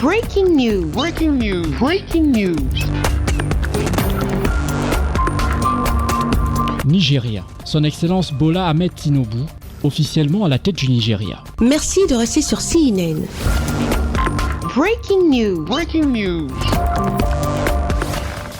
Breaking news. Breaking news. Breaking news. Nigeria. Son Excellence Bola Ahmed Tinubu, officiellement à la tête du Nigeria. Merci de rester sur CNN. Breaking news. Breaking news.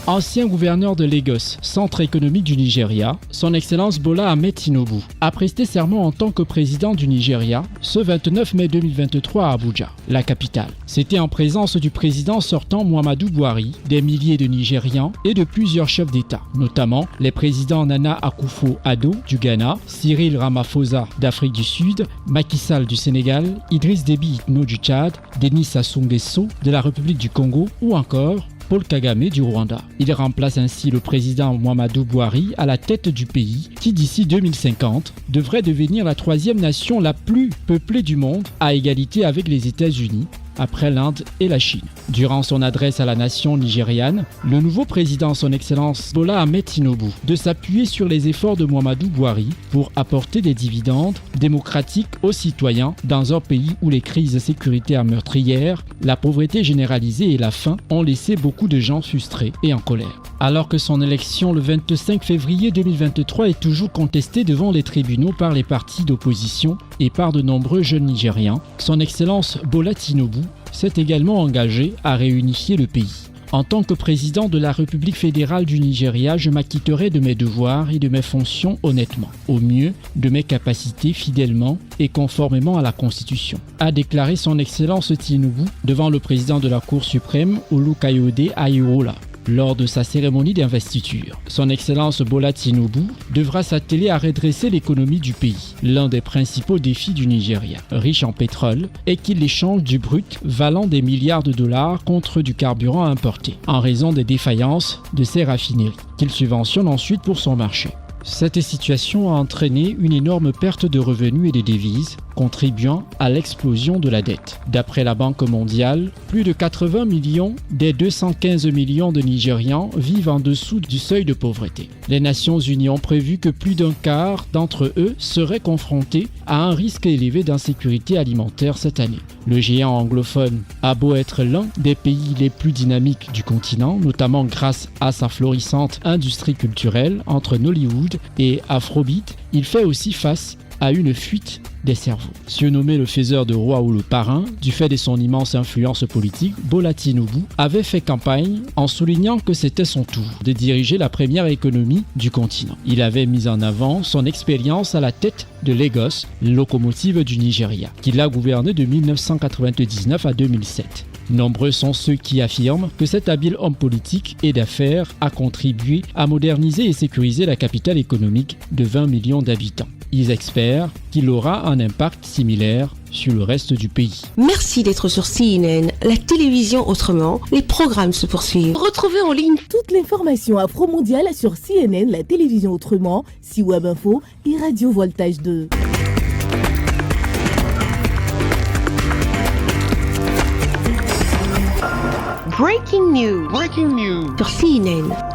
Ancien gouverneur de Lagos, centre économique du Nigeria, son Excellence Bola Ahmed Tinubu a presté serment en tant que président du Nigeria ce 29 mai 2023 à Abuja, la capitale. C'était en présence du président sortant Muhammadu Buhari, des milliers de Nigérians et de plusieurs chefs d'État, notamment les présidents Nana Akufo-Addo du Ghana, Cyril Ramaphosa d'Afrique du Sud, Macky Sall du Sénégal, Idriss Déby Itno du Tchad, Denis Sassou Nguesso de la République du Congo ou encore Paul Kagame du Rwanda. Il remplace ainsi le président Muhammadu Buhari à la tête du pays qui d'ici 2050 devrait devenir la troisième nation la plus peuplée du monde à égalité avec les États-Unis après l'Inde et la Chine. Durant son adresse à la nation nigériane, le nouveau président, son Excellence Bola Ahmed Tinubu, de s'appuyer sur les efforts de Muhammadu Buhari pour apporter des dividendes démocratiques aux citoyens dans un pays où les crises sécuritaires meurtrières, la pauvreté généralisée et la faim ont laissé beaucoup de gens frustrés et en colère. Alors que son élection le 25 février 2023 est toujours contestée devant les tribunaux par les partis d'opposition et par de nombreux jeunes Nigérians, son Excellence Bola Tinubu s'est également engagé à réunifier le pays. En tant que président de la République fédérale du Nigeria, je m'acquitterai de mes devoirs et de mes fonctions honnêtement, au mieux de mes capacités fidèlement et conformément à la Constitution, a déclaré son Excellence Tinubu devant le président de la Cour suprême, Olukayode Ayirola. Lors de sa cérémonie d'investiture, son Excellence Bola Tinubu devra s'atteler à redresser l'économie du pays. L'un des principaux défis du Nigeria, riche en pétrole, est qu'il échange du brut valant des milliards de dollars contre du carburant importé, en raison des défaillances de ses raffineries, qu'il subventionne ensuite pour son marché. Cette situation a entraîné une énorme perte de revenus et de devises, contribuant à l'explosion de la dette. D'après la Banque mondiale, plus de 80 millions des 215 millions de Nigérians vivent en dessous du seuil de pauvreté. Les Nations Unies ont prévu que plus d'un quart d'entre eux seraient confrontés à un risque élevé d'insécurité alimentaire cette année. Le géant anglophone a beau être l'un des pays les plus dynamiques du continent, notamment grâce à sa florissante industrie culturelle entre Nollywood et Afrobeat, il fait aussi face à une fuite des cerveaux. Surnommé le faiseur de roi ou le parrain, du fait de son immense influence politique, Bola Tinubu avait fait campagne en soulignant que c'était son tour de diriger la première économie du continent. Il avait mis en avant son expérience à la tête de Lagos, locomotive du Nigeria, qu'il a gouverné de 1999 à 2007. Nombreux sont ceux qui affirment que cet habile homme politique et d'affaires a contribué à moderniser et sécuriser la capitale économique de 20 millions d'habitants. Ils espèrent qu'il aura un impact similaire sur le reste du pays. Merci d'être sur CNN, la télévision autrement. Les programmes se poursuivent. Retrouvez en ligne toute l'information afro-mondiale sur CNN, la télévision autrement, C-Web Info et Radio Voltage 2. Breaking news. Breaking news. sur CNN.